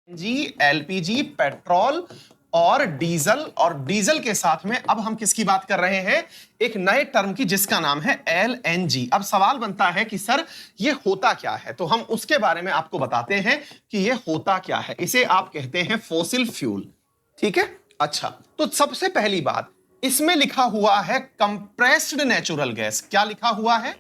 जी, LPG, petrol और diesel के साथ में अब हम किसकी बात कर रहे हैं? एक नए टर्म की जिसका नाम है एलएनजी। अब सवाल बनता है कि सर ये होता क्या है, तो हम उसके बारे में आपको बताते हैं कि ये होता क्या है। इसे आप कहते हैं फॉसिल फ्यूल। ठीक है, अच्छा, तो सबसे पहली बात, इसमें लिखा हुआ है कंप्रेस्ड नेचुरल गैस। क्या लिखा हुआ है?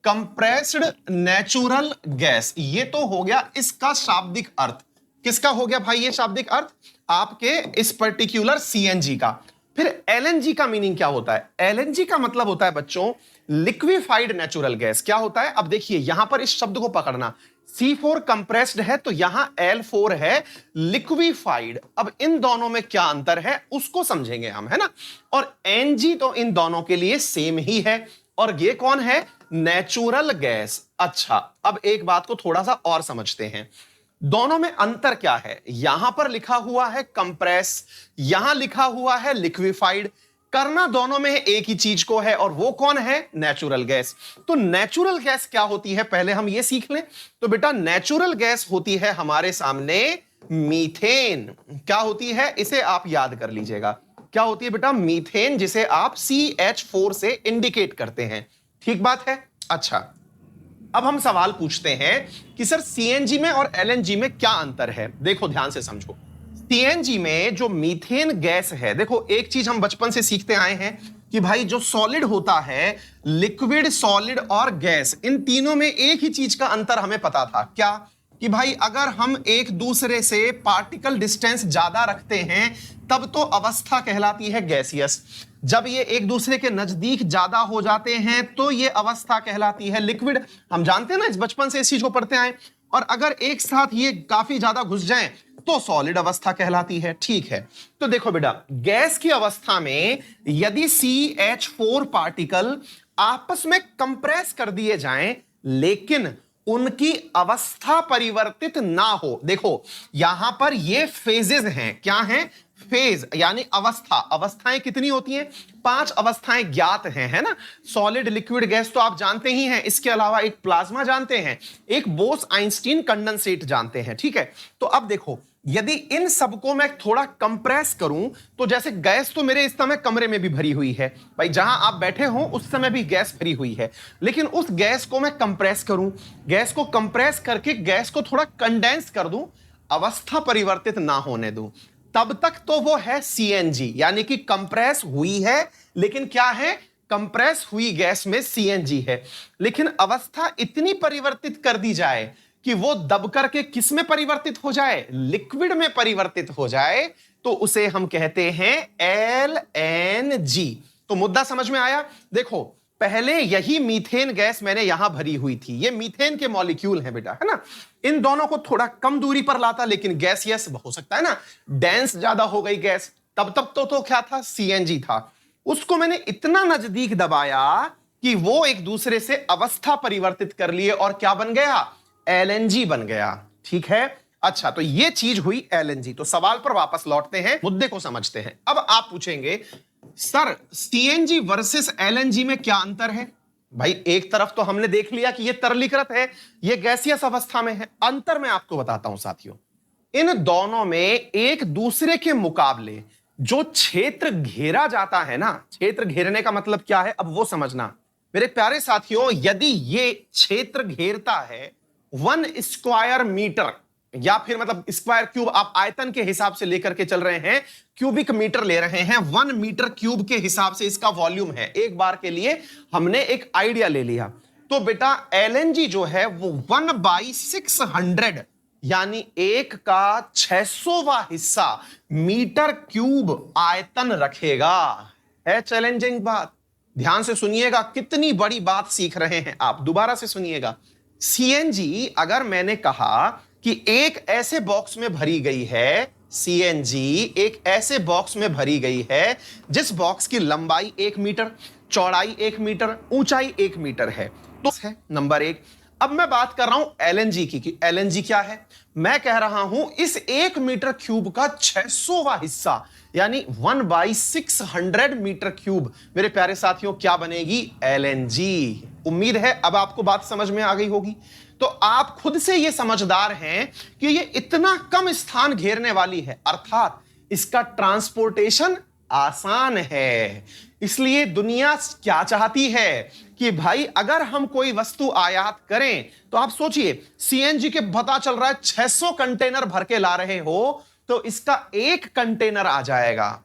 Compressed natural gas. ये तो हो गया इसका शाब्दिक अर्थ। किसका हो गया भाई ये शाब्दिक अर्थ? आपके इस पर्टिकुलर सीएनजी का। फिर एलएनजी का मीनिंग क्या होता है? एलएनजी का मतलब होता है बच्चों लिक्विफाइड नेचुरल गैस। क्या होता है? अब देखिए यहां पर इस शब्द को पकड़ना, C4 कंप्रेस्ड है तो यहां L4 है लिक्विफाइड। अब इन दोनों में क्या अंतर है उसको समझेंगे हम, है ना। और एनजी तो इन दोनों के लिए सेम ही है। और ये कौन है? Natural gas. अच्छा, अब एक बात को थोड़ा सा और समझते हैं, दोनों में अंतर क्या है? यहां पर लिखा हुआ है कंप्रेस, यहां लिखा हुआ है लिक्विफाइड। करना दोनों में एक ही चीज को है, और वो कौन है? Natural gas. तो नेचुरल गैस क्या होती है पहले हम ये सीख लें। तो बेटा नेचुरल गैस होती है हमारे सामने मीथेन। क्या होती है? इसे आप याद कर लीजिएगा। क्या होती है बेटा? मीथेन, जिसे आप CH4 से इंडिकेट करते हैं। ठीक बात है। अच्छा, अब हम सवाल पूछते हैं कि सर सीएनजी में और एलएनजी में क्या अंतर है। देखो ध्यान से समझो, सीएनजी में जो मीथेन गैस है, देखो एक चीज हम बचपन से सीखते आए हैं कि भाई जो सॉलिड होता है, लिक्विड, सॉलिड और गैस, इन तीनों में एक ही चीज का अंतर हमें पता था। क्या? कि भाई अगर हम एक दूसरे से पार्टिकल डिस्टेंस ज्यादा रखते हैं तब तो अवस्था कहलाती है गैसियस। जब ये एक दूसरे के नजदीक ज्यादा हो जाते हैं तो ये अवस्था कहलाती है लिक्विड। हम जानते हैं ना, इस बचपन से इस चीज को पढ़ते आए। और अगर एक साथ ये काफी ज्यादा घुस जाएं तो सॉलिड अवस्था कहलाती है। ठीक है, तो देखो बेटा, गैस की अवस्था में यदि CH4 पार्टिकल आपस में कंप्रेस कर दिए जाएं लेकिन उनकी अवस्था परिवर्तित ना हो, देखो यहां पर ये फेजेस हैं। क्या हैं? फेज यानी अवस्था। अवस्थाएं कितनी होती हैं? 5 अवस्थाएं ज्ञात हैं, है ना। सॉलिड, लिक्विड, गैस तो आप जानते ही हैं। इसके अलावा एक प्लाज्मा जानते हैं, एक बोस आइंस्टीन कंडेंसेट जानते हैं। ठीक है, तो अब देखो यदि इन सबको मैं थोड़ा कंप्रेस करूं तो जैसे गैस तो मेरे इस समय कमरे में भी भरी हुई है भाई, जहां आप बैठे हो उस समय भी गैस भरी हुई है, लेकिन उस गैस को मैं कंप्रेस करूं, गैस को कंप्रेस करके गैस को थोड़ा कंडेंस कर दूं, अवस्था परिवर्तित ना होने दूं, तब तक तो वो है सीएनजी, यानी कि कंप्रेस हुई है। लेकिन क्या है? कंप्रेस हुई गैस में सीएनजी है। लेकिन अवस्था इतनी परिवर्तित कर दी जाए कि वो दब करके किस में परिवर्तित हो जाए? लिक्विड में परिवर्तित हो जाए, तो उसे हम कहते हैं एलएनजी। तो मुद्दा समझ में आया? देखो पहले यही मीथेन गैस मैंने यहां भरी हुई थी, ये मीथेन के मॉलिक्यूल हैं बेटा, है ना। इन दोनों को थोड़ा कम दूरी पर लाता, लेकिन गैसियस हो सकता है ना, डेंस ज्यादा हो गई गैस। तब तक तो क्या था? सीएनजी था। उसको मैंने इतना नजदीक दबाया कि वो एक दूसरे से अवस्था परिवर्तित कर लिए और क्या बन गया? एलएनजी बन गया। ठीक है, अच्छा, तो ये चीज हुई एलएनजी। तो सवाल पर वापस लौटते हैं, मुद्दे को समझते हैं। अब आप पूछेंगे सर सीएनजी वर्सेस एलएनजी में क्या अंतर है? भाई एक तरफ तो हमने देख लिया कि ये तरलीकृत है, ये गैसियस अवस्था में है। अंतर मैं आपको बताता हूं साथियों, इन दोनों में एक दूसरे के मुकाबले जो क्षेत्र घेरा जाता है ना, क्षेत्र घेरने का मतलब क्या है अब वो समझना मेरे प्यारे साथियों। यदि ये क्षेत्र घेरता है 1 स्क्वायर मीटर, या फिर मतलब स्क्वायर क्यूब, आप आयतन के हिसाब से लेकर के चल रहे हैं, क्यूबिक मीटर ले रहे हैं, 1 मीटर क्यूब के हिसाब से इसका वॉल्यूम है। एक बार के लिए हमने एक आइडिया ले लिया। तो बेटा एलएनजी जो है वो 1/600 यानी 1 का 600वां हिस्सा मीटर क्यूब आयतन रखेगा। है चैलेंजिंग बात, ध्यान से सुनिएगा, कितनी बड़ी बात सीख रहे हैं आप, दोबारा से सुनिएगा। सीएनजी अगर मैंने कहा कि एक ऐसे बॉक्स में भरी गई है, सीएनजी एक ऐसे बॉक्स में भरी गई है जिस बॉक्स की लंबाई 1 मीटर, चौड़ाई 1 मीटर, ऊंचाई 1 मीटर है, तो है नंबर 1। अब मैं बात कर रहा हूं एलएनजी की, कि एलएनजी क्या है। मैं कह रहा हूं इस 1 मीटर क्यूब का 600वां हिस्सा यानी 1/600 मीटर क्यूब, मेरे प्यारे साथियों क्या बनेगी? एलएनजी। उम्मीद है अब आपको बात समझ में आ गई होगी। तो तो आप खुद से ये समझदार हैं कि ये इतना कम स्थान घेरने वाली है, अर्थात इसका ट्रांसपोर्टेशन आसान है। इसलिए दुनिया क्या चाहती है कि भाई अगर हम कोई वस्तु आयात करें, तो आप सोचिए सीएनजी के पता चल रहा है 600 कंटेनर भर के ला रहे हो, तो इसका एक कंटेनर आ जाएगा।